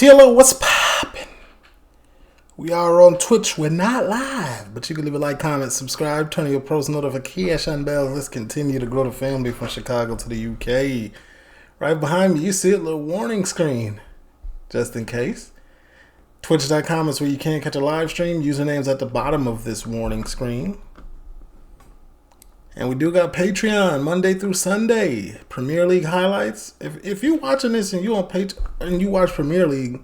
TheeLitOne, what's poppin'? We are on Twitch. We're not live, but you can leave a like, comment, subscribe, turn on your post notification bells. Let's continue to grow the family from Chicago to the UK. Right behind me, you see a little warning screen, just in case. Twitch.com is where you can't catch a live stream. Username's at the bottom of this warning screen. And we do got Patreon Monday through Sunday. Premier League highlights. If you're watching this and you on and you watch Premier League,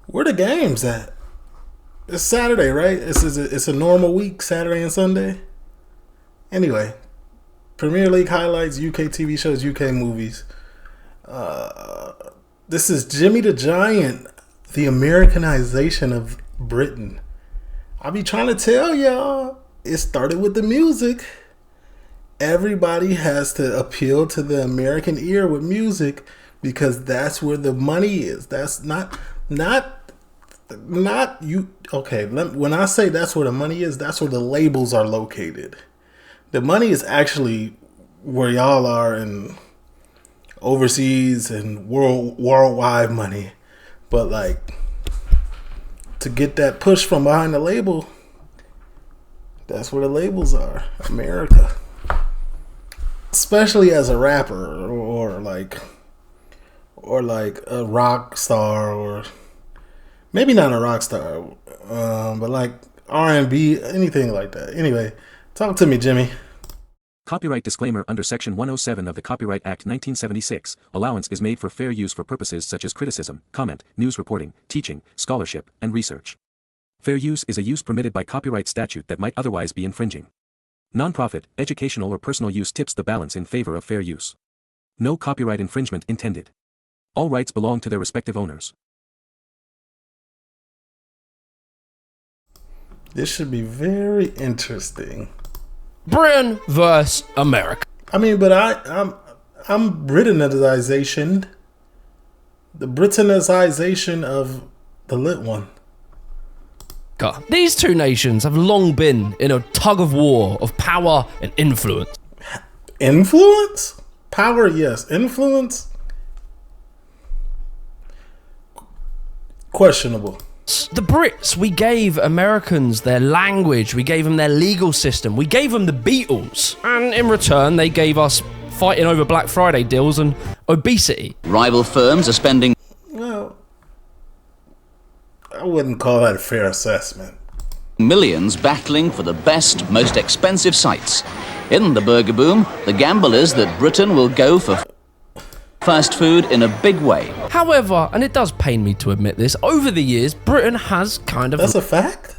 where the games at? It's Saturday, right? It's a normal week, Saturday and Sunday. Anyway, Premier League highlights, UK TV shows, UK movies. This is Jimmy the Giant, the Americanization of Britain. I be trying to tell y'all, it started with the music. Everybody has to appeal to the American ear with music because that's where the money is. That's not you. Okay, when I say that's where the money is, that's where the labels are located. The money is actually where y'all are in overseas and worldwide money. But like, to get that push from behind the label, that's where the labels are. America. Especially as a rapper or like a rock star, or maybe not a rock star, but like R&B, anything like that. Anyway, talk to me, Jimmy. Copyright disclaimer. Under Section 107 of the Copyright Act 1976, allowance is made for fair use for purposes such as criticism, comment, news reporting, teaching, scholarship, and research. Fair use is a use permitted by copyright statute that might otherwise be infringing. Non-profit, educational or personal use tips the balance in favor of fair use. No copyright infringement intended. All rights belong to their respective owners. This should be very interesting. Britain versus America. I mean, but I'm Britanization. The Britanization of the TheeLitOne. These two nations have long been in a tug of war of power and influence. Influence? Power, yes. Influence? Questionable. The Brits, we gave Americans their language, we gave them their legal system, we gave them the Beatles, and in return they gave us fighting over Black Friday deals and obesity. Rival firms are spending... Well, I wouldn't call that a fair assessment. ...millions battling for the best, most expensive sites. In the burger boom, the gamble is that Britain will go for fast food in a big way. However, and it does pain me to admit this, over the years, Britain has kind of... That's a fact?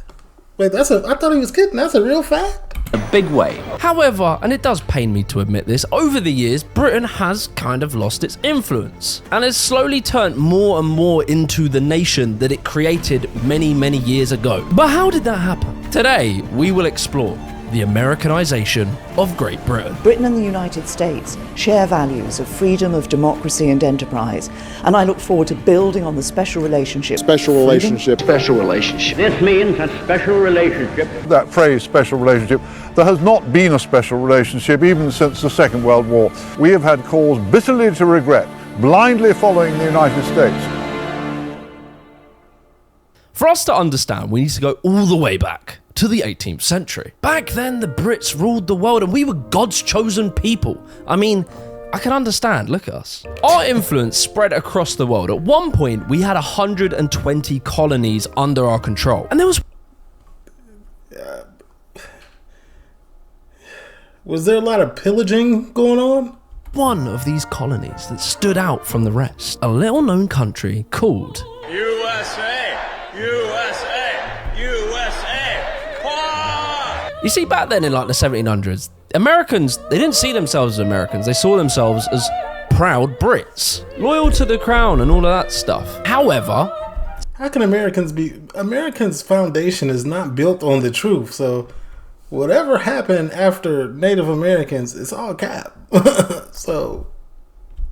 Wait, I thought he was kidding. That's a real fact? A big way. However, and it does pain me to admit this, over the years, Britain has kind of lost its influence and has slowly turned more and more into the nation that it created many, many years ago. But how did that happen? Today, we will explore the Americanization of Great Britain. Britain and the United States share values of freedom, of democracy and enterprise, and I look forward to building on the special relationship. Special relationship. Special relationship. This means a special relationship. That phrase, special relationship, there has not been a special relationship even since the Second World War. We have had cause bitterly to regret blindly following the United States. For us to understand, we need to go all the way back to the 18th century. Back then, the Brits ruled the world and we were God's chosen people. I mean, I can understand, look at us. Our influence spread across the world. At one point, we had 120 colonies under our control. And there was... Was there a lot of pillaging going on? One of these colonies that stood out from the rest. A little known country called... USA! USA! USA! You see, back then in like the 1700s, Americans, they didn't see themselves as Americans. They saw themselves as proud Brits, loyal to the crown and all of that stuff. However... How can Americans be... Americans' foundation is not built on the truth, so whatever happened after Native Americans, it's all cap. So...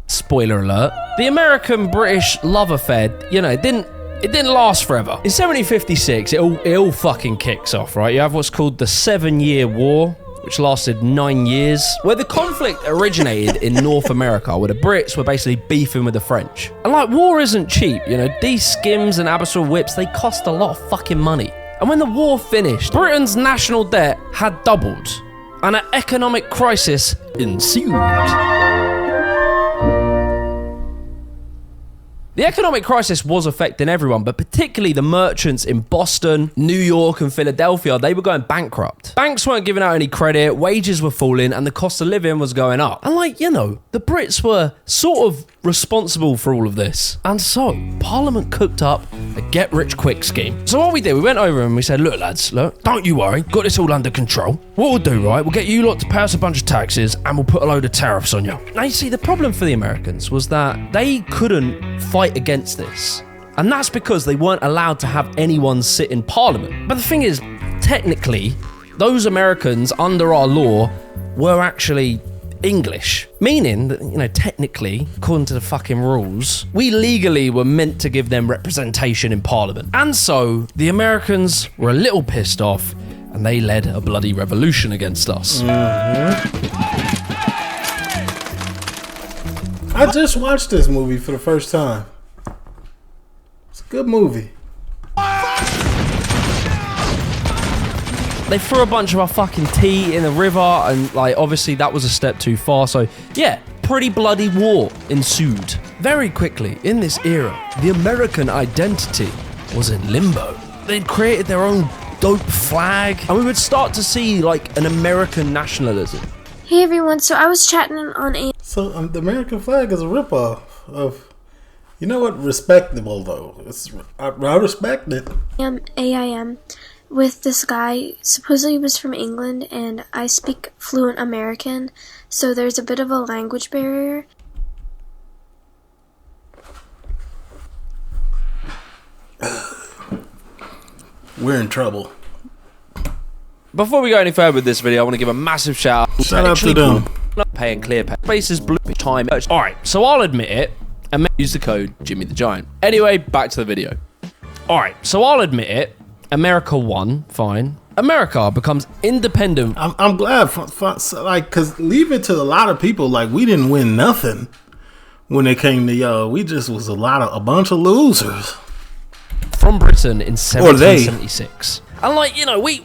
Spoiler alert. The American-British love affair, it didn't last forever. In 1756, it all fucking kicks off, right? You have what's called the 7-Year War. which lasted 9 years, where the conflict originated in North America, where the Brits were basically beefing with the French. And like, war isn't cheap, you know, these skims and Abyssal whips, they cost a lot of fucking money. And when the war finished, Britain's national debt had doubled, and an economic crisis ensued. The economic crisis was affecting everyone, but particularly the merchants in Boston, New York, and Philadelphia. They were going bankrupt. Banks weren't giving out any credit, wages were falling, and the cost of living was going up. And like, you know, the Brits were sort of responsible for all of this. And so, Parliament cooked up a get-rich-quick scheme. So what we did, we went over and we said, look lads, look, don't you worry, got this all under control. What we'll do, right, we'll get you lot to pay us a bunch of taxes and we'll put a load of tariffs on you. Now you see, the problem for the Americans was that they couldn't fight against this. And that's because they weren't allowed to have anyone sit in Parliament. But the thing is, technically, those Americans under our law were actually English, meaning that, you know, technically, according to the fucking rules, we legally were meant to give them representation in Parliament. And so the Americans were a little pissed off and they led a bloody revolution against us. I just watched this movie for the first time. It's a good movie. They threw a bunch of our fucking tea in the river, and like, obviously that was a step too far. So yeah, pretty bloody war ensued. Very quickly, in this era, the American identity was in limbo. They'd created their own dope flag, and we would start to see like an American nationalism. Hey everyone, so I was chatting on a... So the American flag is a ripoff of, you know what, respectable though. I respect it. AIM with this guy. Supposedly he was from England, and I speak fluent American, so there's a bit of a language barrier. We're in trouble. Before we go any further with this video, I want to give a massive shout out. Shout out to them. Paying clear pay. Spaces blue time. Alright, so I'll admit it and use the code Jimmy the Giant. Anyway, back to the video. Alright, so I'll admit it. America won, fine. America becomes independent. I'm glad, like, because leave it to a lot of people, like, we didn't win nothing when it came to y'all. We just was a bunch of losers. From Britain in 1776. And like, you know, we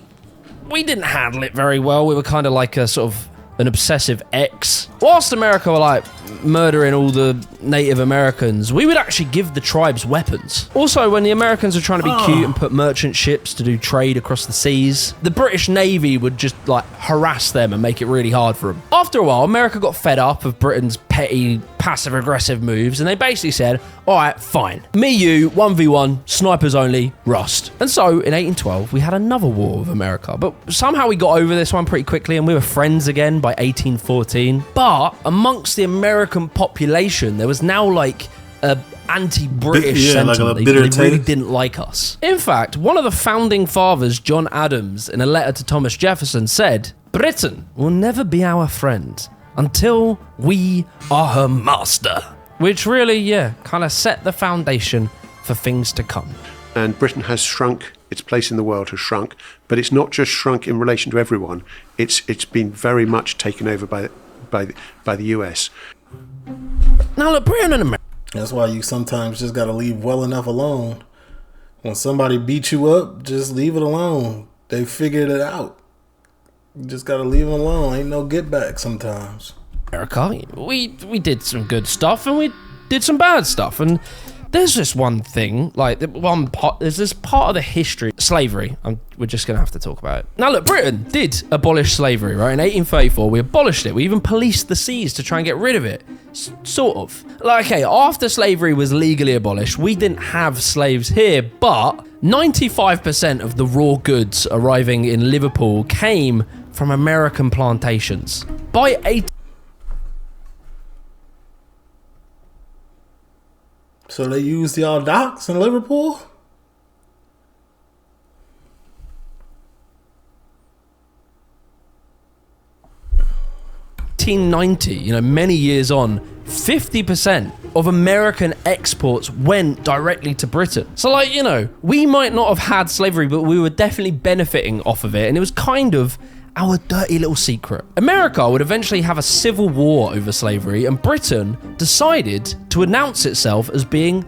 didn't handle it very well. We were kind of like a sort of an obsessive ex. Whilst America were like murdering all the Native Americans, we would actually give the tribes weapons. Also, when the Americans were trying to be cute and put merchant ships to do trade across the seas, the British Navy would just like harass them and make it really hard for them. After a while, America got fed up of Britain's petty, passive-aggressive moves, and they basically said, alright, fine. Me, you, 1v1, snipers only, rust. And so, in 1812, we had another war with America, but somehow we got over this one pretty quickly, and we were friends again by 1814. But amongst the American population, there was now like a anti-British sentiment. Like they really didn't like us. In fact, one of the founding fathers, John Adams, in a letter to Thomas Jefferson said, Britain will never be our friend until we are her master. Which really, yeah, kind of set the foundation for things to come. And Britain has shrunk, its place in the world has shrunk, but it's not just shrunk in relation to everyone. It's been very much taken over by the US. Now look, Britain and America. That's why you sometimes just gotta leave well enough alone. When somebody beats you up, just leave it alone. They figured it out. You just gotta leave them alone. Ain't no get back sometimes. America, we did some good stuff and we did some bad stuff, and there's just one thing, like one part. There's this part of the history, slavery. We're just gonna have to talk about it. Now, look, Britain did abolish slavery, right? In 1834, we abolished it. We even policed the seas to try and get rid of it, sort of. Like, okay, after slavery was legally abolished, we didn't have slaves here, but 95% of the raw goods arriving in Liverpool came from American plantations. By So they used y'all docks in Liverpool? $1890, you know, many years on, 50% of American exports went directly to Britain. So, like, you know, we might not have had slavery, but we were definitely benefiting off of it, and it was kind of our dirty little secret. America would eventually have a civil war over slavery, and Britain decided to announce itself as being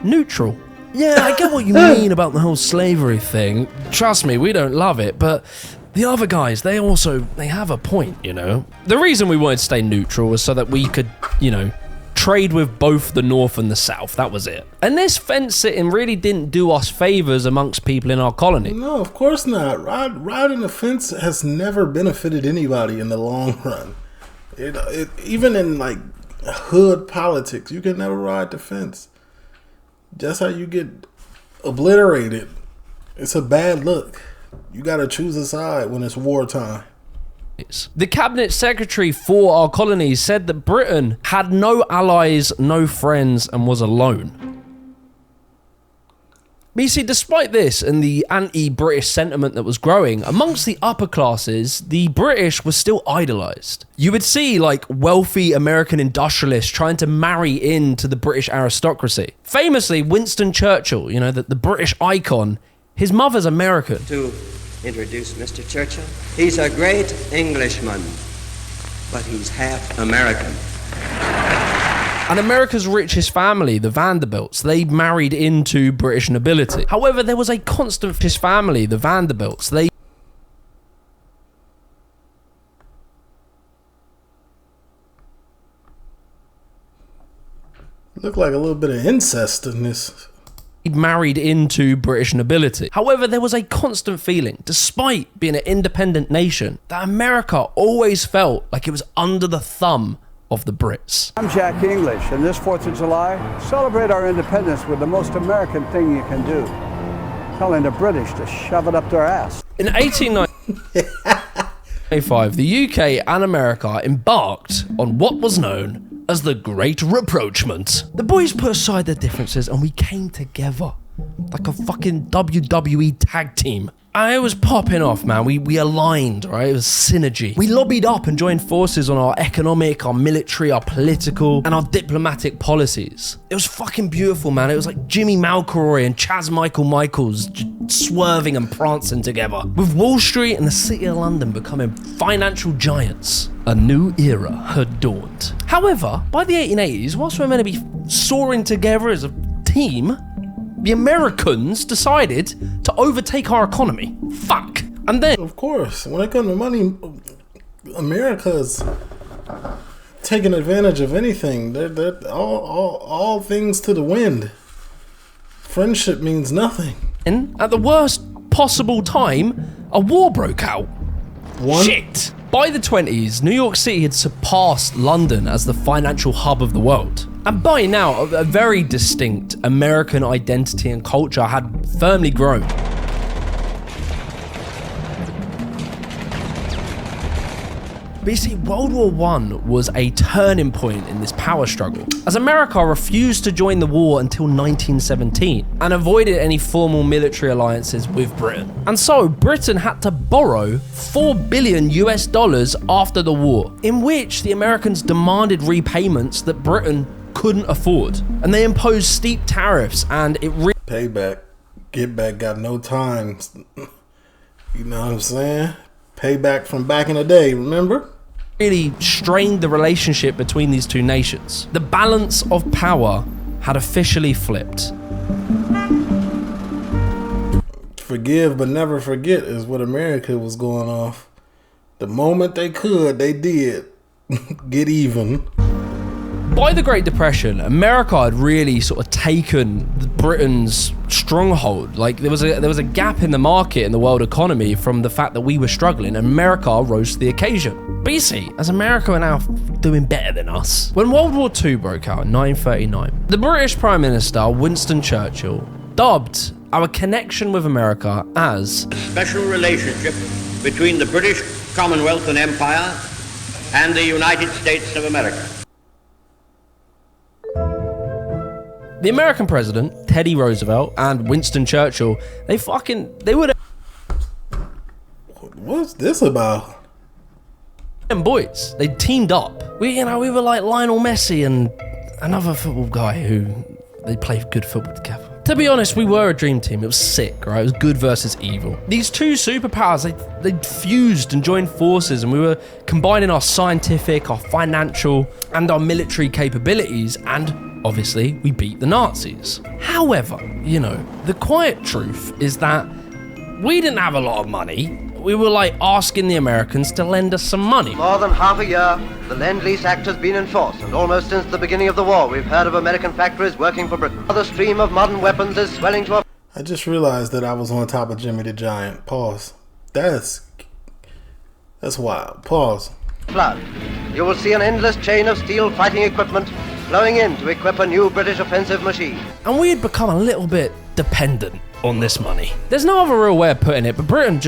neutral. Yeah, I get what you mean about the whole slavery thing. Trust me, we don't love it, but the other guys, they have a point, you know? The reason we wanted to stay neutral was so that we could, you know, trade with both the North and the South. That was it. And this fence sitting really didn't do us favors amongst people in our colony. No, of course not. Riding the fence has never benefited anybody in the long run. Even in like hood politics, you can never ride the fence. That's how you get obliterated. It's a bad look. You gotta choose a side when it's wartime. The cabinet secretary for our colonies said that Britain had no allies, no friends, and was alone. But you see, despite this and the anti-British sentiment that was growing, amongst the upper classes, the British were still idolised. You would see, like, wealthy American industrialists trying to marry into the British aristocracy. Famously, Winston Churchill, you know, the British icon, his mother's American. To introduce Mr. Churchill, he's a great Englishman, but he's half American. And America's richest family, the Vanderbilts, they married into British nobility. However, there was a constant family, the Vanderbilts. They look like a little bit of incest in this. Married into British nobility. However, there was a constant feeling, despite being an independent nation, that America always felt like it was under the thumb of the Brits. I'm Jack English, and this 4th of July, celebrate our independence with the most American thing you can do. Telling the British to shove it up their ass. In 1895, the UK and America embarked on what was known as the Great Rapprochement. The boys put aside their differences and we came together like a fucking WWE tag team. And it was popping off, man. We aligned, right? It was synergy. We lobbied up and joined forces on our economic, our military, our political, and our diplomatic policies. It was fucking beautiful, man. It was like Jimmy McElroy and Chaz Michaels swerving and prancing together. With Wall Street and the City of London becoming financial giants, a new era had dawned. However, by the 1880s, whilst we were meant to be soaring together as a team, the Americans decided to overtake our economy. Fuck. And then... Of course, when it comes to money, America's taking advantage of anything. They're all things to the wind. Friendship means nothing. And at the worst possible time, a war broke out. Shit. By the 20s, New York City had surpassed London as the financial hub of the world. And by now, a very distinct American identity and culture had firmly grown. But you see, World War I was a turning point in this power struggle, as America refused to join the war until 1917 and avoided any formal military alliances with Britain. And so Britain had to borrow $4 billion after the war, in which the Americans demanded repayments that Britain couldn't afford. And they imposed steep tariffs, and it payback, get back, got no time. You know what I'm saying? Payback from back in the day, remember? Really strained the relationship between these two nations. The balance of power had officially flipped. Forgive but never forget is what America was going off. The moment they could, they did. Get even. By the Great Depression, America had really sort of taken Britain's stronghold. Like there was a gap in the market in the world economy from the fact that we were struggling, and America rose to the occasion. But you see, as America are now doing better than us. When World War II broke out in 1939, the British Prime Minister, Winston Churchill, dubbed our connection with America as a special relationship between the British Commonwealth and Empire and the United States of America. The American president, Teddy Roosevelt, and Winston Churchill, they would... What's this about? Them boys, they teamed up. We were like Lionel Messi and another football guy who they played good football together. To be honest, we were a dream team. It was sick, right? It was good versus evil. These two superpowers, they fused and joined forces, and we were combining our scientific, our financial, and our military capabilities, and obviously, we beat the Nazis. However, you know, the quiet truth is that we didn't have a lot of money. We were like asking the Americans to lend us some money. More than half a year, the Lend-Lease Act has been in force, and almost since the beginning of the war, we've heard of American factories working for Britain. The stream of modern weapons is swelling to a... I just realized that I was on top of Jimmy the Giant. Pause. That's wild. Pause. flood. You will see an endless chain of steel fighting equipment flowing in to equip a new British offensive machine. And we had become a little bit dependent on this money. There's no other real way of putting it, but Britain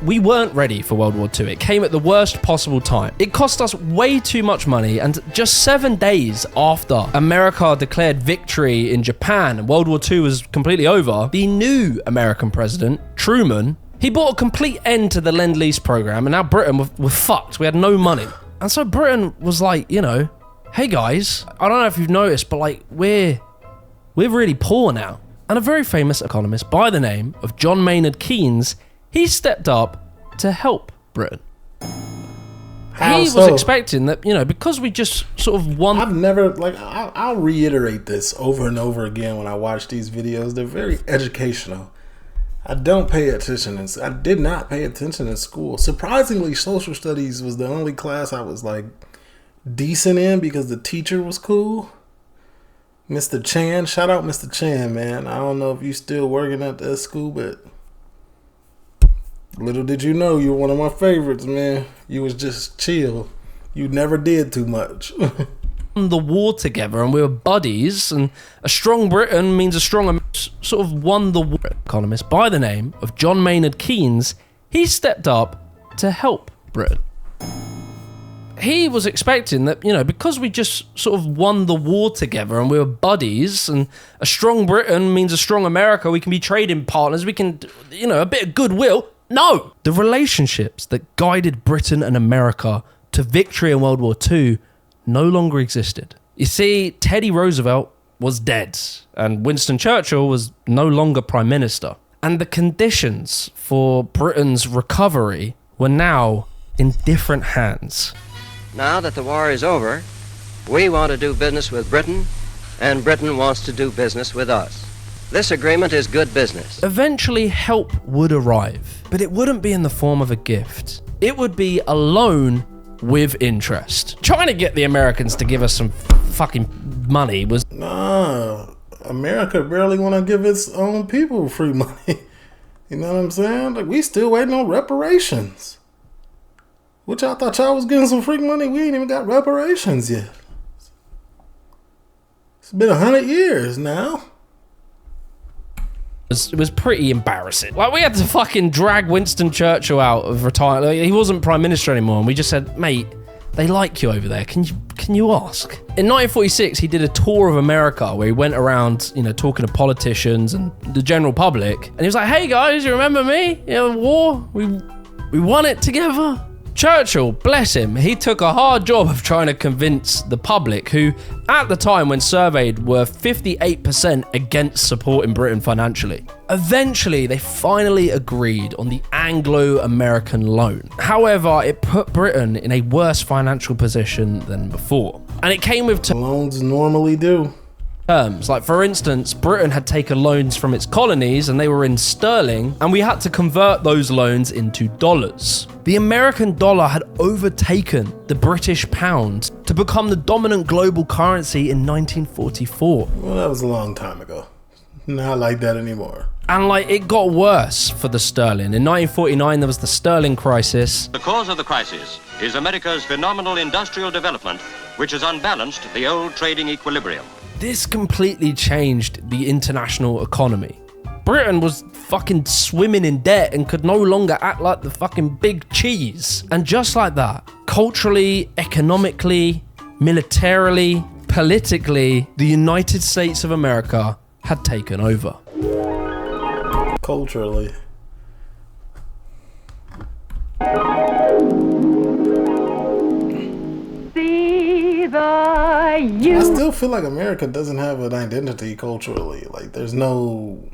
we weren't ready for World War II. It came at the worst possible time. It cost us way too much money, and just 7 days after America declared victory in Japan and World War II was completely over, the new American president, Truman, he brought a complete end to the Lend-Lease program, and now Britain were fucked. We had no money. And so Britain was like, you know, hey guys, I don't know if you've noticed, but like we're really poor now. And a very famous economist by the name of John Maynard Keynes, he stepped up to help Britain. How he so? was expecting that, you know, because we just sort of won. I'll reiterate this over and over again when I watch these videos. They're very educational. I don't pay attention. I did not pay attention in school. Surprisingly, social studies was the only class I was like decent in because the teacher was cool. Mr. Chan, shout out Mr. Chan, man. I don't know if you still working at that school, but little did you know you were one of my favorites, man. You was just chill. You never did too much. The war together, and we were buddies, and a strong Britain means a strong sort of won the war. Economist by the name of John Maynard Keynes, he stepped up to help Britain. He was expecting that, you know, because we just sort of won the war together and we were buddies, and a strong Britain means a strong America, we can be trading partners, we can, you know, a bit of goodwill. No! The relationships that guided Britain and America to victory in World War II no longer existed. You see, Teddy Roosevelt was dead, and Winston Churchill was no longer Prime Minister. And the conditions for Britain's recovery were now in different hands. Now that the war is over, we want to do business with Britain, and Britain wants to do business with us. This agreement is good business. Eventually, help would arrive, but it wouldn't be in the form of a gift. It would be a loan with interest. Trying to get the Americans to give us some fucking money was... Nah, America barely want to give its own people free money. You know what I'm saying? Like, we still waiting on reparations. Which I thought y'all was getting some free money. We ain't even got reparations yet. It's been 100 years now. It was pretty embarrassing. Like, we had to fucking drag Winston Churchill out of retirement. Like, he wasn't Prime Minister anymore, and we just said, mate, they like you over there. Can you ask? In 1946, he did a tour of America where he went around, you know, talking to politicians and the general public. And he was like, hey guys, you remember me? You know, war? We won it together. Churchill, bless him, he took a hard job of trying to convince the public, who at the time when surveyed were 58% against supporting Britain financially. Eventually, they finally agreed on the Anglo-American loan. However, it put Britain in a worse financial position than before. And it came with loans normally do. Terms. Like, for instance, Britain had taken loans from its colonies and they were in sterling, and we had to convert those loans into dollars. The American dollar had overtaken the British pound to become the dominant global currency in 1944. Well, that was a long time ago. Not like that anymore. And like, it got worse for the sterling. In 1949, there was the sterling crisis. The cause of the crisis is America's phenomenal industrial development, which has unbalanced the old trading equilibrium. This completely changed the international economy. Britain was fucking swimming in debt and could no longer act like the fucking big cheese. And just like that, culturally, economically, militarily, politically, the United States of America had taken over. Culturally. See the the U. I still feel like America doesn't have an identity culturally. Like, there's nothing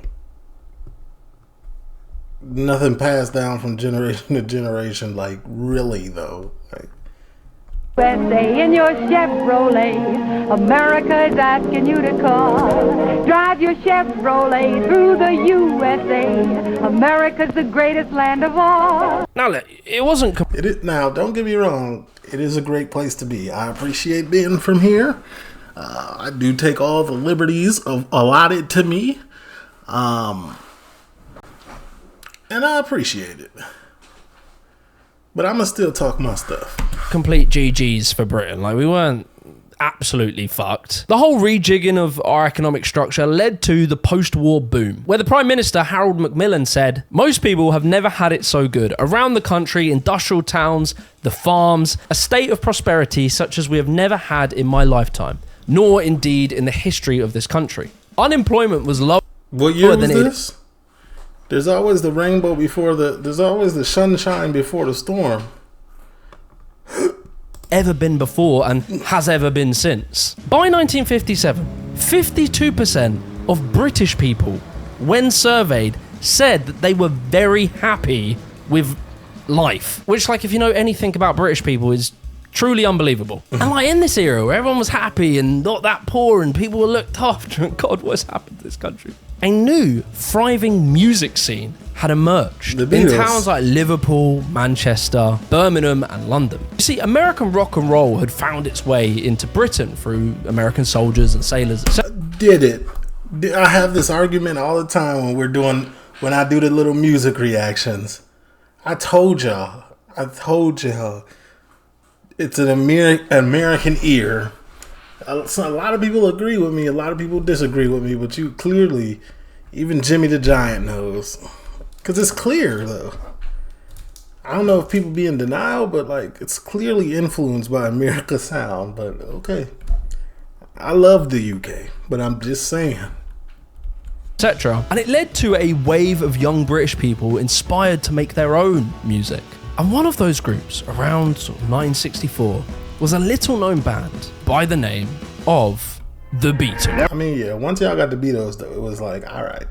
passed down from generation to generation, like, really, though. Like, USA in your Chevrolet, America's asking you to come. Drive your Chevrolet through the USA. America's the greatest land of all. Now, look, it wasn't... Now, don't get me wrong. It is a great place to be. I appreciate being from here. I do take all the liberties allotted to me. And I appreciate it. But I'm going to still talk my stuff. Complete GGs for Britain. Like, we weren't absolutely fucked. The whole rejigging of our economic structure led to the post-war boom, where the Prime Minister, Harold Macmillan, said, "Most people have never had it so good. Around the country, industrial towns, the farms, a state of prosperity such as we have never had in my lifetime, nor indeed in the history of this country. Unemployment was lower." What year was this? There's always the rainbow before there's always the sunshine before the storm. Ever been before and has ever been since. By 1957, 52% of British people, when surveyed, said that they were very happy with life. Which, like, if you know anything about British people, is truly unbelievable. And like, in this era where everyone was happy and not that poor and people were looked after, and God, what's happened to this country? A new, thriving music scene had emerged in towns like Liverpool, Manchester, Birmingham, and London. You see, American rock and roll had found its way into Britain through American soldiers and sailors. Did it? I have this argument all the time when I do the little music reactions. I told y'all, it's an American ear. So a lot of people agree with me, a lot of people disagree with me, but you clearly, even Jimmy the Giant knows. Because it's clear, though. I don't know if people be in denial, but like, it's clearly influenced by America sound, but okay. I love the UK, but I'm just saying. Etc. And it led to a wave of young British people inspired to make their own music. And one of those groups, around 1964, was a little known band by the name of The Beatles. I mean, yeah, once y'all got the Beatles, though, it was like, all right.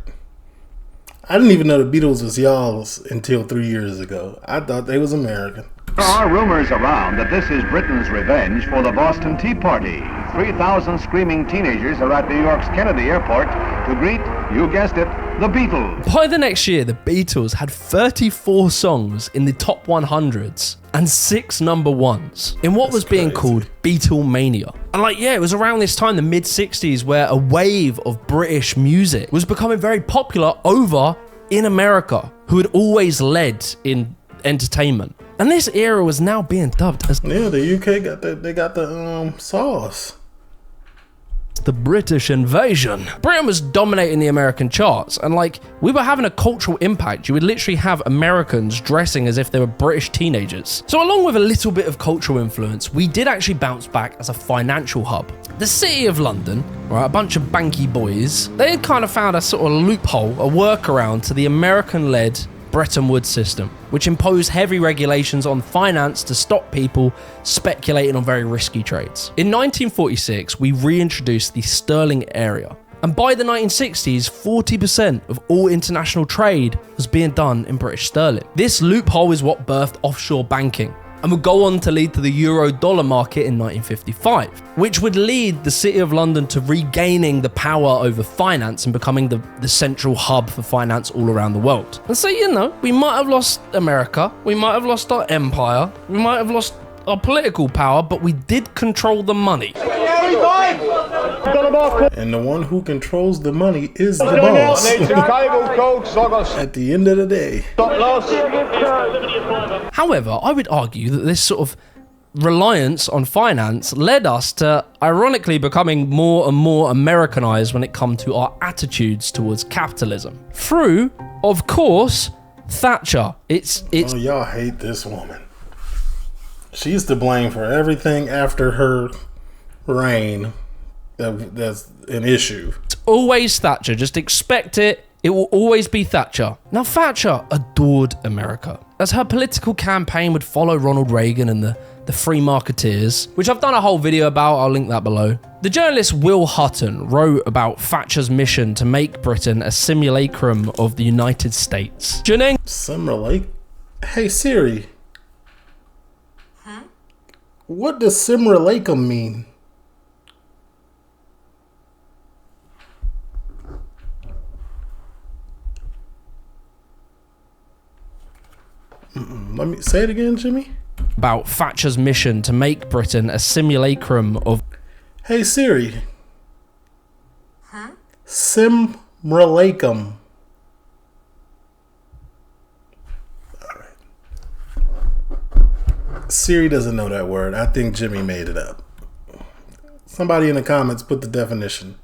I didn't even know the Beatles was y'all's until 3 years ago. I thought they was American. There are rumors around that this is Britain's revenge for the Boston Tea Party. 3,000 screaming teenagers are at New York's Kennedy Airport to greet, you guessed it, the Beatles. By the next year, the Beatles had 34 songs in the top 100s and 6 number ones in what was being called Beatlemania. And like, yeah, it was around this time, the mid-60s, where a wave of British music was becoming very popular over in America, who had always led in entertainment. And this era was now being dubbed as... Yeah, the UK got the sauce. The British invasion. Britain was dominating the American charts, and like, we were having a cultural impact. You would literally have Americans dressing as if they were British teenagers. So along with a little bit of cultural influence, we did actually bounce back as a financial hub. The City of London, right, a bunch of banky boys, they had kind of found a sort of loophole, a workaround to the American-led Bretton Woods system, which imposed heavy regulations on finance to stop people speculating on very risky trades. In 1946, we reintroduced the sterling area, and by the 1960s, 40% of all international trade was being done in British sterling. This loophole is what birthed offshore banking, and would go on to lead to the euro-dollar market in 1955, which would lead the City of London to regaining the power over finance and becoming the central hub for finance all around the world. And so, you know, we might have lost America, we might have lost our empire, we might have lost our political power, but we did control the money. And the one who controls the money is the boss. At the end of the day. However, I would argue that this sort of reliance on finance led us to ironically becoming more and more Americanized when it comes to our attitudes towards capitalism. Through, of course, Thatcher. It's Oh, y'all hate this woman. She's to blame for everything after her reign. That's an issue. It's always Thatcher. Just expect it. It will always be Thatcher. Now, Thatcher adored America. as her political campaign would follow Ronald Reagan and the free marketeers, which I've done a whole video about, I'll link that below. The journalist Will Hutton wrote about Thatcher's mission to make Britain a simulacrum of the United States. Simulacrum? Hey Siri. Huh? What does simulacrum mean? Let me say it again, Jimmy. About Thatcher's mission to make Britain a simulacrum of... Hey Siri. Huh? Simulacrum. Alright. Siri doesn't know that word. I think Jimmy made it up. Somebody in the comments put the definition.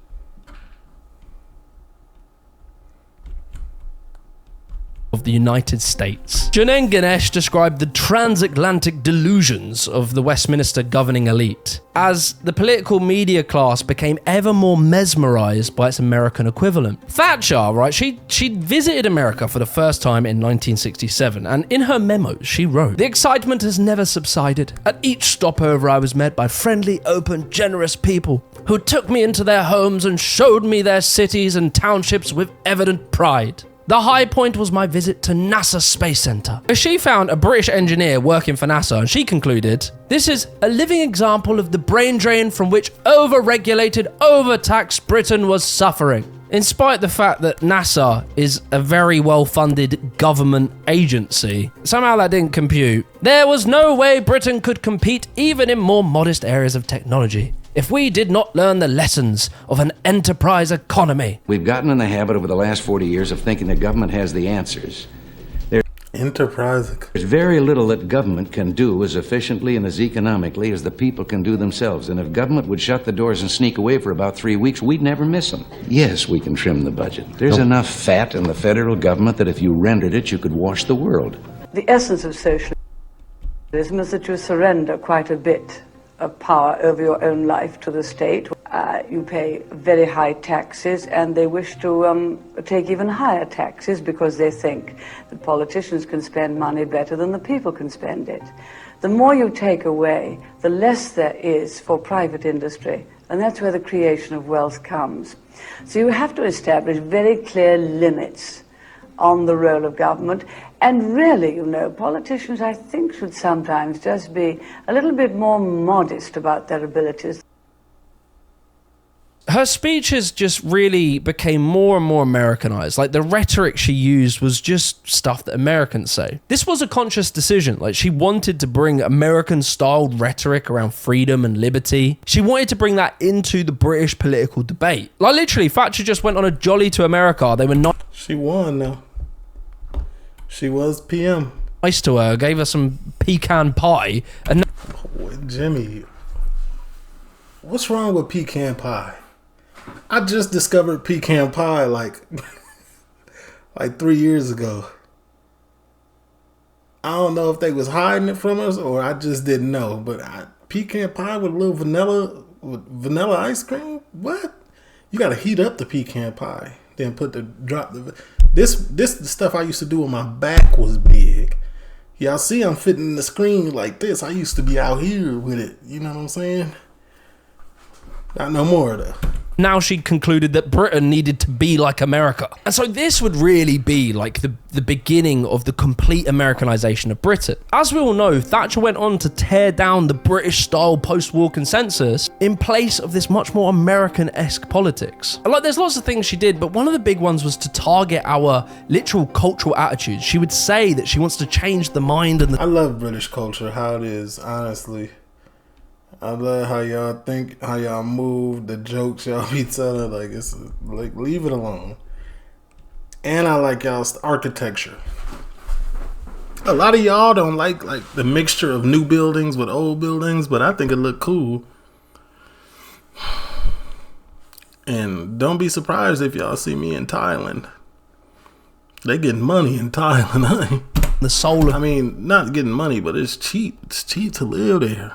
Of the United States. Janen Ganesh described the transatlantic delusions of the Westminster governing elite as the political media class became ever more mesmerized by its American equivalent. Thatcher, right, she visited America for the first time in 1967, and in her memos she wrote, "The excitement has never subsided. At each stopover I was met by friendly, open, generous people who took me into their homes and showed me their cities and townships with evident pride. The high point was my visit to NASA Space Center. She found a British engineer working for NASA and she concluded, this is a living example of the brain drain from which over-regulated, overtaxed Britain was suffering. In spite of the fact that NASA is a very well-funded government agency, somehow that didn't compute. There was no way Britain could compete even in more modest areas of technology if we did not learn the lessons of an enterprise economy." We've gotten in the habit over the last 40 years of thinking that government has the answers. There's very little that government can do as efficiently and as economically as the people can do themselves. And if government would shut the doors and sneak away for about 3 weeks, we'd never miss them. Yes, we can trim the budget. There's enough fat in the federal government that if you rendered it, you could wash the world. The essence of socialism is that you surrender quite a bit of power over your own life to the state. You pay very high taxes, and they wish to take even higher taxes because they think that politicians can spend money better than the people can spend it. The more you take away, the less there is for private industry, and that's where the creation of wealth comes. So you have to establish very clear limits on the role of government. And really, you know, politicians, I think, should sometimes just be a little bit more modest about their abilities. Her speeches just really became more and more Americanized. Like, the rhetoric she used was just stuff that Americans say. This was a conscious decision. Like, she wanted to bring American-styled rhetoric around freedom and liberty. She wanted to bring that into the British political debate. Like, literally, Thatcher just went on a jolly to America. They were not... She won, though. She was PM. Nice to her, gave her some pecan pie, and... Oh, Jimmy, what's wrong with pecan pie? I just discovered pecan pie like 3 years ago. I don't know if they was hiding it from us or I just didn't know, but pecan pie with a little vanilla ice cream? What? You gotta heat up the pecan pie, then this the stuff I used to do when my back was big. Y'all see I'm fitting the screen like this. I used to be out here with it. You know what I'm saying? Not no more though. Now she concluded that Britain needed to be like America. And so this would really be like the beginning of the complete Americanization of Britain. As we all know, Thatcher went on to tear down the British-style post-war consensus in place of this much more American-esque politics. Like, there's lots of things she did, but one of the big ones was to target our literal cultural attitudes. She would say that she wants to change the mind and I love British culture, how it is, honestly. I love how y'all think, how y'all move, the jokes y'all be telling. Like, it's like, leave it alone. And I like y'all's architecture. A lot of y'all don't like the mixture of new buildings with old buildings, but I think it look cool. And don't be surprised if y'all see me in Thailand. They getting money in Thailand. The soul of... I mean, not getting money, but it's cheap. It's cheap to live there.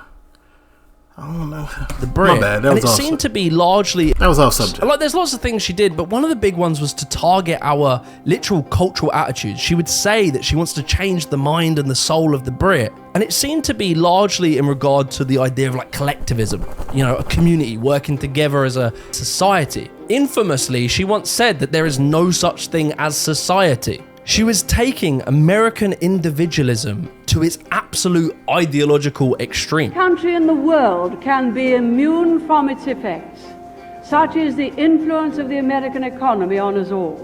I don't know. The Brit. My bad. That and was it off seemed to be largely... That was off subject. Like, there's lots of things she did, but one of the big ones was to target our literal cultural attitudes. She would say that she wants to change the mind and the soul of the Brit. And it seemed to be largely in regard to the idea of like collectivism, you know, a community working together as a society. Infamously, she once said that there is no such thing as society. She was taking American individualism to its absolute ideological extreme. Country in the world can be immune from its effects. Such is the influence of the American economy on us all.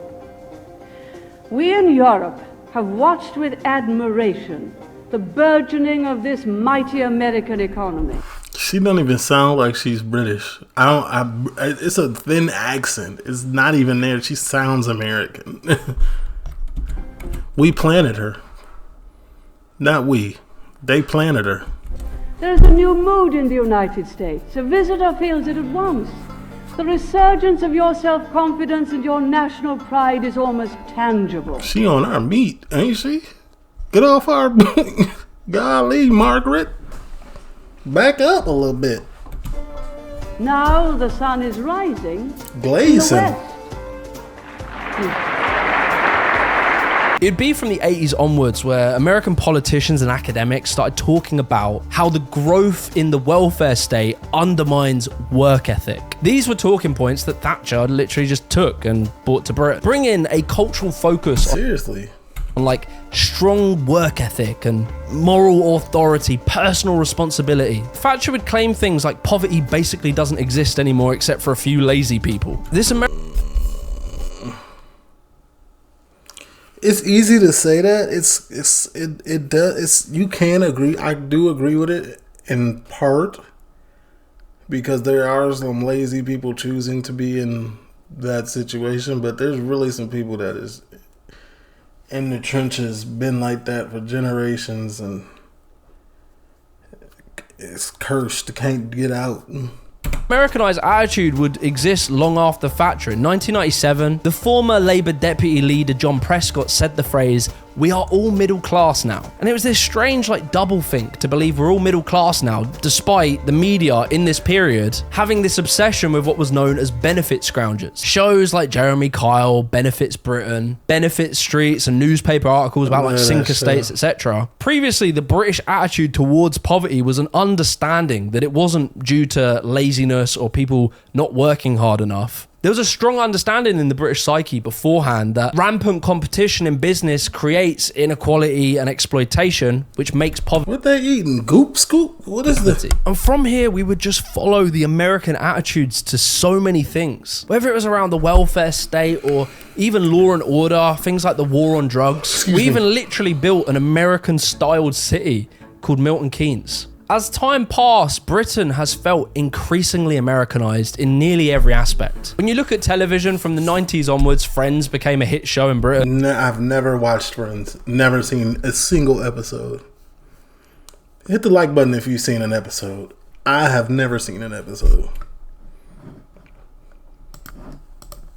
We in Europe have watched with admiration the burgeoning of this mighty American economy. She don't even sound like she's British. It's a thin accent. It's not even there. She sounds American. We planted her. Not we. They planted her. There's a new mood in the United States. A visitor feels it at once. The resurgence of your self-confidence and your national pride is almost tangible. She on our meat, ain't she? Get off our... Golly, Margaret. Back up a little bit. Now the sun is rising. Blazing. In the west. It'd be from the 80s onwards where American politicians and academics started talking about how the growth in the welfare state undermines work ethic. These were talking points that Thatcher literally just took and brought to Britain. Bring in a cultural focus Seriously. on like strong work ethic and moral authority, personal responsibility. Thatcher would claim things like poverty basically doesn't exist anymore except for a few lazy people. It's easy to say that. You can agree. I do agree with it in part because there are some lazy people choosing to be in that situation, but there's really some people that is in the trenches, been like that for generations, and it's cursed. Can't get out. Americanized attitude would exist long after Thatcher. In 1997, the former Labour deputy leader John Prescott said the phrase, "We are all middle class now." And it was this strange like doublethink to believe we're all middle class now, despite the media in this period having this obsession with what was known as benefit scroungers. Shows like Jeremy Kyle, Benefits Britain, Benefit Streets, and newspaper articles about like sink estates, etc. Previously, the British attitude towards poverty was an understanding that it wasn't due to laziness or people not working hard enough. There was a strong understanding in the British psyche beforehand that rampant competition in business creates inequality and exploitation, which makes poverty. What they eating? Goop scoop? What is this? And from here, we would just follow the American attitudes to so many things. Whether it was around the welfare state or even law and order, things like the war on drugs. We even literally built an American-styled city called Milton Keynes. As time passed, Britain has felt increasingly Americanized in nearly every aspect. When you look at television from the 90s onwards, Friends became a hit show in Britain. I've never watched Friends. Never seen a single episode. Hit the like button if you've seen an episode. I have never seen an episode.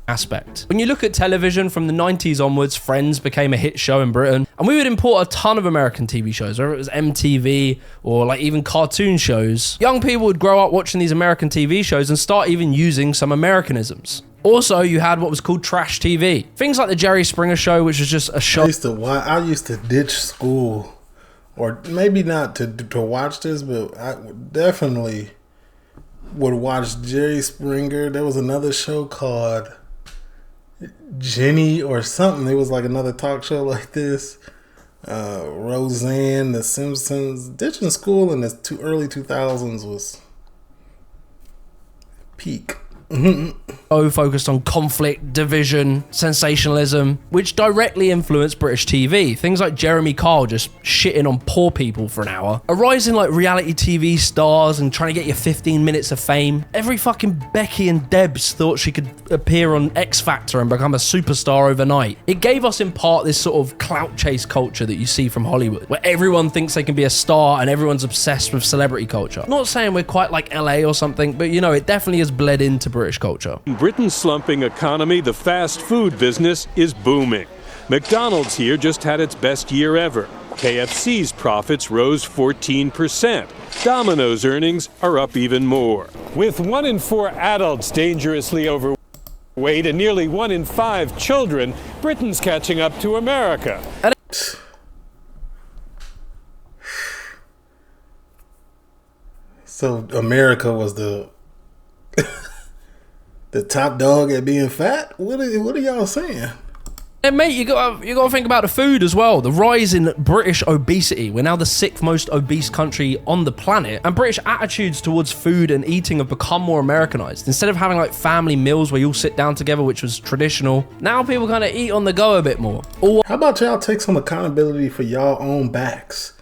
Aspect. When you look at television from the 90s onwards, Friends became a hit show in Britain, and we would import a ton of American TV shows, whether it was MTV or like even cartoon shows. Young people would grow up watching these American TV shows and start even using some Americanisms. Also, you had what was called trash TV. Things like the Jerry Springer Show, which was just a show. I used to ditch school, or maybe not to watch this, but I definitely would watch Jerry Springer. There was another show called Jenny or something. It was like another talk show like this. Roseanne, The Simpsons. Ditching school in the early 2000s was peak. Focused on conflict, division, sensationalism, which directly influenced British TV. Things like Jeremy Kyle just shitting on poor people for an hour. A rise in like reality TV stars and trying to get your 15 minutes of fame. Every fucking Becky and Debs thought she could appear on X Factor and become a superstar overnight. It gave us in part this sort of clout chase culture that you see from Hollywood, where everyone thinks they can be a star and everyone's obsessed with celebrity culture. Not saying we're quite like LA or something, but you know, it definitely has bled into British culture. In Britain's slumping economy, the fast food business is booming. McDonald's here just had its best year ever. KFC's profits rose 14%. Domino's earnings are up even more. With 1 in 4 adults dangerously overweight and nearly 1 in 5 children, Britain's catching up to America. So America was the the top dog at being fat? What are y'all saying? And mate, you gotta think about the food as well. The rise in British obesity. We're now the 6th most obese country on the planet, and British attitudes towards food and eating have become more Americanized. Instead of having like family meals where you all sit down together, which was traditional, now people kind of eat on the go a bit more. How about y'all take some accountability for y'all own backs?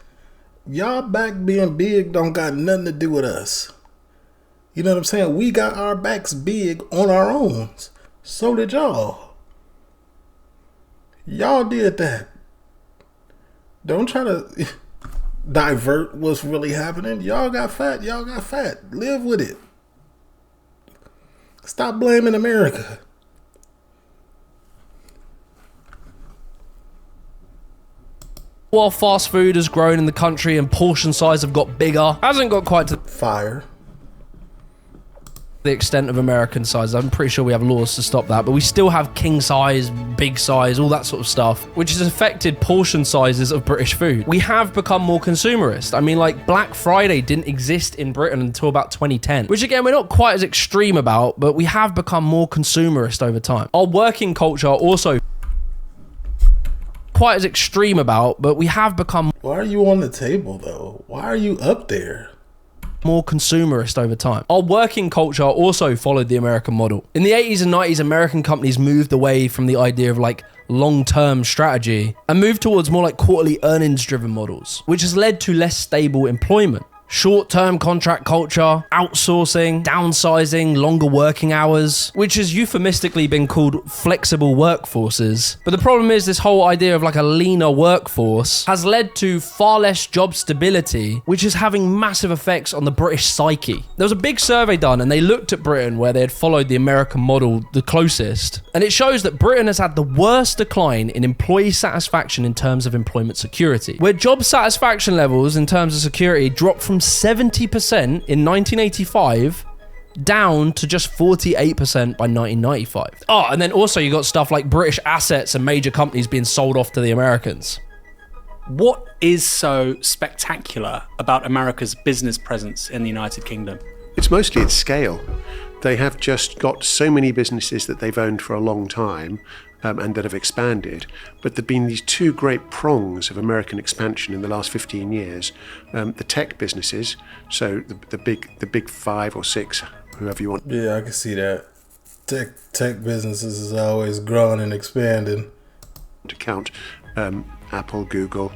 Y'all back being big don't got nothing to do with us. You know what I'm saying? We got our backs big on our own. So did y'all. Y'all did that. Don't try to divert what's really happening. Y'all got fat. Y'all got fat. Live with it. Stop blaming America. While fast food has grown in the country and portion size have got bigger, hasn't got quite to fire the extent of American size. I'm pretty sure we have laws to stop that, but we still have king size, big size, all that sort of stuff, which has affected portion sizes of British food. We have become more consumerist. I mean, like, Black Friday didn't exist in Britain until about 2010, which again, we're not quite as extreme about, but we have become more consumerist over time. Our working culture also quite as extreme about, but we have become... Why are you on the table, though? Why are you up there? More consumerist over time. Our working culture also followed the American model. In the 80s and 90s, American companies moved away from the idea of like long-term strategy and moved towards more like quarterly earnings-driven models, which has led to less stable employment. Short-term contract culture, outsourcing, downsizing, longer working hours, which has euphemistically been called flexible workforces. But the problem is this whole idea of like a leaner workforce has led to far less job stability, which is having massive effects on the British psyche. There was a big survey done and they looked at Britain where they had followed the American model the closest. And it shows that Britain has had the worst decline in employee satisfaction in terms of employment security, where job satisfaction levels in terms of security dropped from 70% in 1985 down to just 48% by 1995. Oh, and then also you got stuff like British assets and major companies being sold off to the Americans. What is so spectacular about America's business presence in the United Kingdom? It's mostly its scale. They have just got so many businesses that they've owned for a long time and that have expanded. But there have been these two great prongs of American expansion in the last 15 years. The tech businesses, so the big 5 or 6, whoever you want. Yeah, I can see that. Tech businesses is always growing and expanding. To count Apple, Google,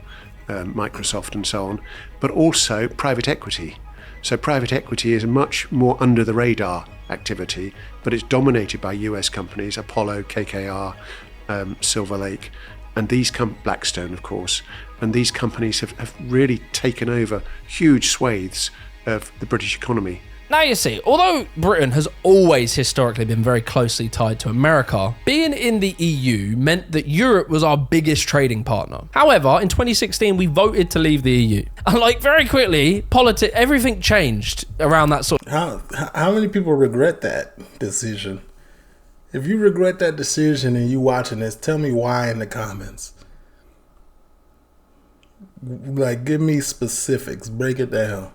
Microsoft and so on. But also private equity. So private equity is a much more under the radar activity, but it's dominated by US companies, Apollo, KKR, Silver Lake, and these Blackstone, of course, and these companies have really taken over huge swathes of the British economy. Now you see, although Britain has always historically been very closely tied to America, being in the EU meant that Europe was our biggest trading partner. However, in 2016, we voted to leave the EU. And like very quickly, everything changed around that sort of... How many people regret that decision? If you regret that decision and you watching this, tell me why in the comments. Like, give me specifics, break it down.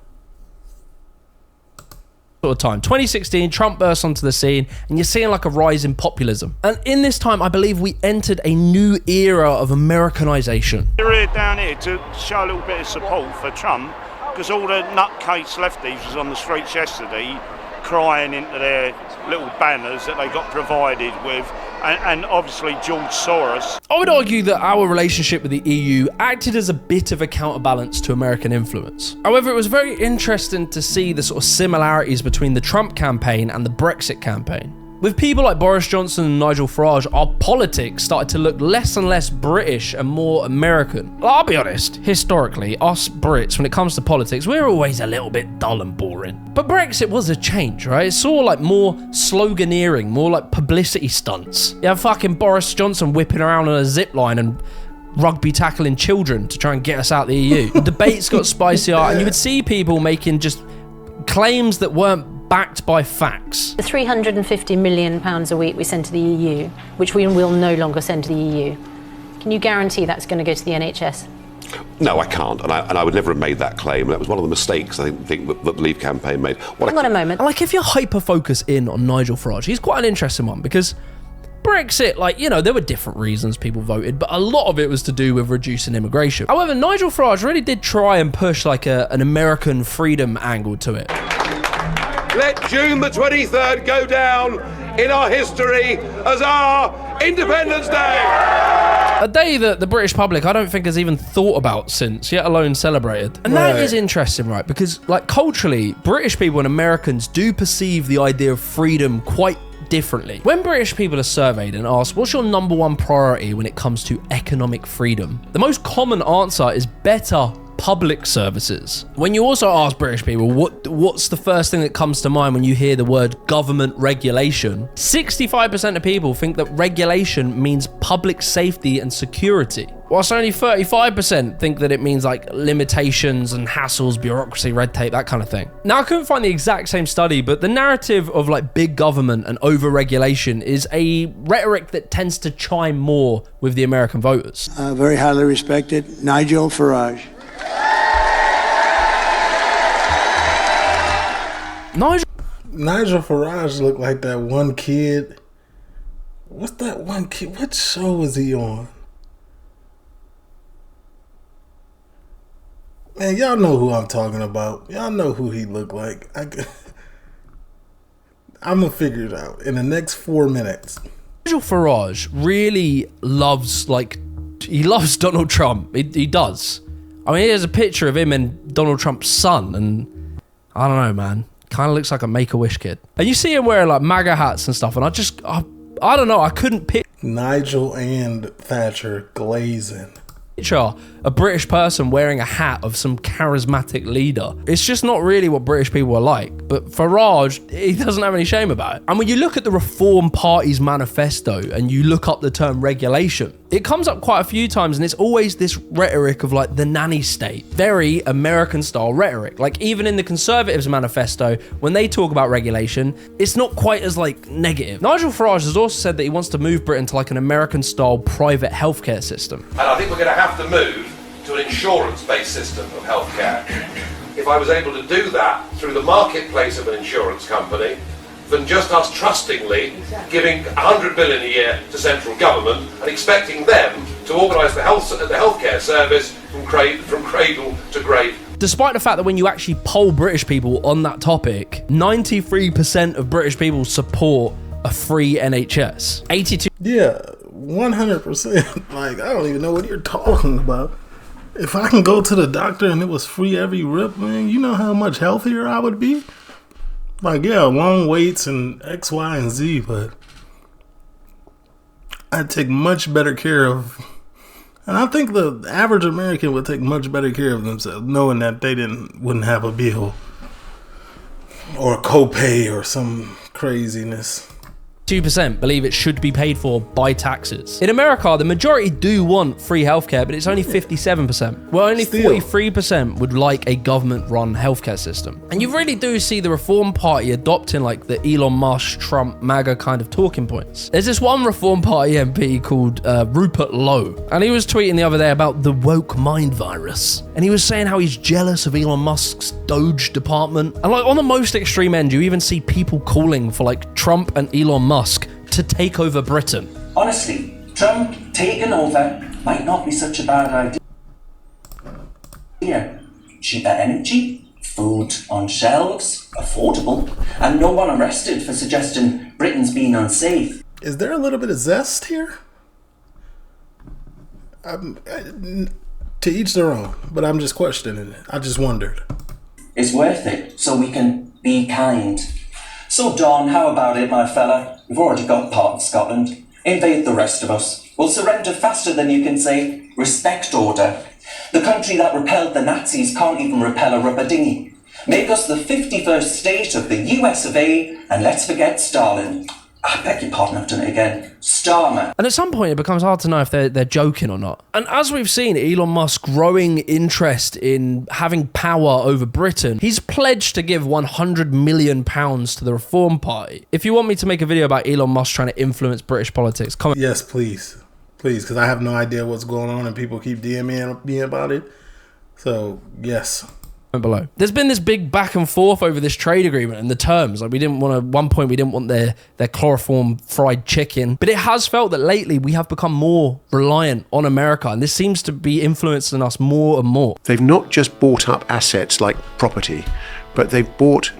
Sort of time. 2016, Trump bursts onto the scene and you're seeing like a rise in populism. And in this time, I believe we entered a new era of Americanization. We're here down here to show a little bit of support for Trump because all the nutcase lefties was on the streets yesterday crying into their little banners that they got provided with, and obviously George Soros. I would argue that our relationship with the EU acted as a bit of a counterbalance to American influence. However, it was very interesting to see the sort of similarities between the Trump campaign and the Brexit campaign. With people like Boris Johnson and Nigel Farage, our politics started to look less and less British and more American. I'll be honest, historically, us Brits, when it comes to politics, we're always a little bit dull and boring. But Brexit was a change, right? It saw like more sloganeering, more like publicity stunts. You have fucking Boris Johnson whipping around on a zip line and rugby tackling children to try and get us out the EU. The debates got spicier, and you would see people making just claims that weren't backed by facts. The £350 million a week we send to the EU, which we will no longer send to the EU, can you guarantee that's going to go to the NHS? No, I can't, and I would never have made that claim. That was one of the mistakes I think that the Leave campaign made. Hang on a moment. Like, if you're hyper-focus in on Nigel Farage, he's quite an interesting one, because Brexit, like, you know, there were different reasons people voted, but a lot of it was to do with reducing immigration. However, Nigel Farage really did try and push like an American freedom angle to it. Let June the 23rd go down in our history as our Independence Day. A day that the British public, I don't think, has even thought about since, yet alone celebrated. And that is interesting, right? Because, like, culturally, British people and Americans do perceive the idea of freedom quite differently. When British people are surveyed and asked, what's your number one priority when it comes to economic freedom? The most common answer is better public services. When you also ask British people what's the first thing that comes to mind when you hear the word government regulation, 65% of people think that regulation means public safety and security, whilst only 35% think that it means like limitations and hassles, bureaucracy, red tape, that kind of thing. Now, I couldn't find the exact same study, but the narrative of like big government and over-regulation is a rhetoric that tends to chime more with the American voters. Very highly respected, Nigel Farage. Nigel Farage looked like that one kid. What's that one kid? What show was he on? Man, y'all know who I'm talking about. Y'all know who he looked like. I'm gonna figure it out in the next 4 minutes. Nigel Farage really loves, like, he loves Donald Trump. He does. I mean, here's a picture of him and Donald Trump's son, and I don't know, man. Kind of looks like a Make-A-Wish kid. And you see him wearing like MAGA hats and stuff, and I don't know, I couldn't pick Nigel and Thatcher glazing. Picture a British person wearing a hat of some charismatic leader. It's just not really what British people are like. But Farage, he doesn't have any shame about it. And when you look at the Reform Party's manifesto and you look up the term regulation, it comes up quite a few times, and it's always this rhetoric of like the nanny state. Very American style rhetoric. Like, even in the Conservatives manifesto, when they talk about regulation, it's not quite as like negative. Nigel Farage has also said that he wants to move Britain to like an American style private healthcare system. And I think we're going to have to move to an insurance-based system of healthcare. If I was able to do that through the marketplace of an insurance company, than just us trustingly giving 100 billion a year to central government and expecting them to organise the healthcare service from cradle to grave. Despite the fact that when you actually poll British people on that topic, 93% of British people support a free NHS. 82. Yeah, 100%. Like, I don't even know what you're talking about. If I can go to the doctor and it was free every rip, man, you know how much healthier I would be? Like, yeah, long waits and X, Y, and Z, but I'd take much better care of, and I think the average American would take much better care of themselves, knowing that they wouldn't have a bill or a copay or some craziness. 2% believe it should be paid for by taxes. In America, the majority do want free healthcare, but it's only 57%. Well, only 43% would like a government-run healthcare system. And you really do see the Reform Party adopting like the Elon Musk, Trump, MAGA kind of talking points. There's this one Reform Party MP called Rupert Lowe, and he was tweeting the other day about the woke mind virus. And he was saying how he's jealous of Elon Musk's Doge department. And like, on the most extreme end, you even see people calling for like Trump and Elon Musk to take over Britain. Honestly, Trump taking over might not be such a bad idea. Cheaper energy, food on shelves, affordable, and no one arrested for suggesting Britain's being unsafe. Is there a little bit of zest here? To each their own, but I'm just questioning it. I just wondered. It's worth it, so we can be kind. So, Don, how about it, my fella? We've already got part of Scotland. Invade the rest of us. We'll surrender faster than you can say, respect order. The country that repelled the Nazis can't even repel a rubber dinghy. Make us the 51st state of the US of A, and let's forget Stalin. I beg your pardon, I've done it again. Starmer. And at some point, it becomes hard to know if they're joking or not. And as we've seen, Elon Musk's growing interest in having power over Britain, he's pledged to give £100 million to the Reform Party. If you want me to make a video about Elon Musk trying to influence British politics, comment. Yes, please. Please, because I have no idea what's going on and people keep DMing me about it. So, yes. Below. There's been this big back and forth over this trade agreement and the terms. Like, we didn't want to, at one point we didn't want their chloroform fried chicken, but it has felt that lately we have become more reliant on America, and this seems to be influencing us more and more. They've not just bought up assets like property, but they've bought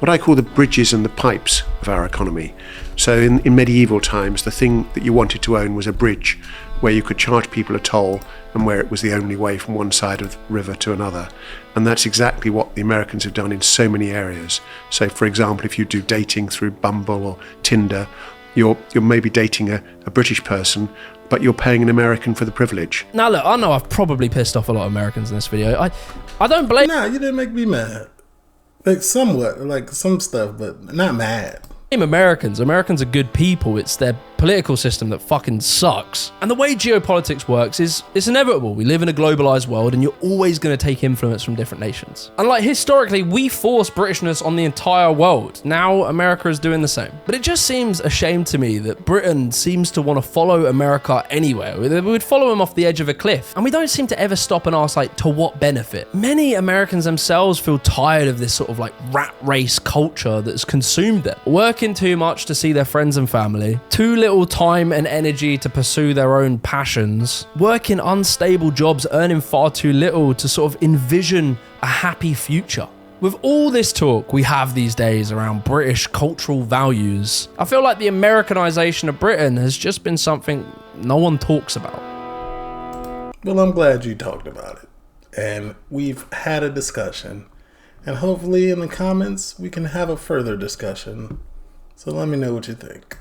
what I call the bridges and the pipes of our economy. So in medieval times, the thing that you wanted to own was a bridge where you could charge people a toll and where it was the only way from one side of the river to another. And that's exactly what the Americans have done in so many areas. So, for example, if you do dating through Bumble or Tinder, you're maybe dating a British person, but you're paying an American for the privilege. Now, look, I know I've probably pissed off a lot of Americans in this video. I don't blame... Nah, you didn't make me mad. Like, somewhat, like some stuff, but not mad. Americans are good people. It's their political system that fucking sucks. And the way geopolitics works is it's inevitable. We live in a globalized world and you're always going to take influence from different nations. And like historically, we force Britishness on the entire world. Now America is doing the same. But it just seems a shame to me that Britain seems to want to follow America anywhere. We would follow them off the edge of a cliff. And we don't seem to ever stop and ask, like, to what benefit? Many Americans themselves feel tired of this sort of like rat race culture that's consumed them. Working too much to see their friends and family, too little time and energy to pursue their own passions, working unstable jobs, earning far too little to sort of envision a happy future. With all this talk we have these days around British cultural values, I feel like the Americanisation of Britain has just been something no one talks about. Well, I'm glad you talked about it. And we've had a discussion. And hopefully in the comments we can have a further discussion. So let me know what you think.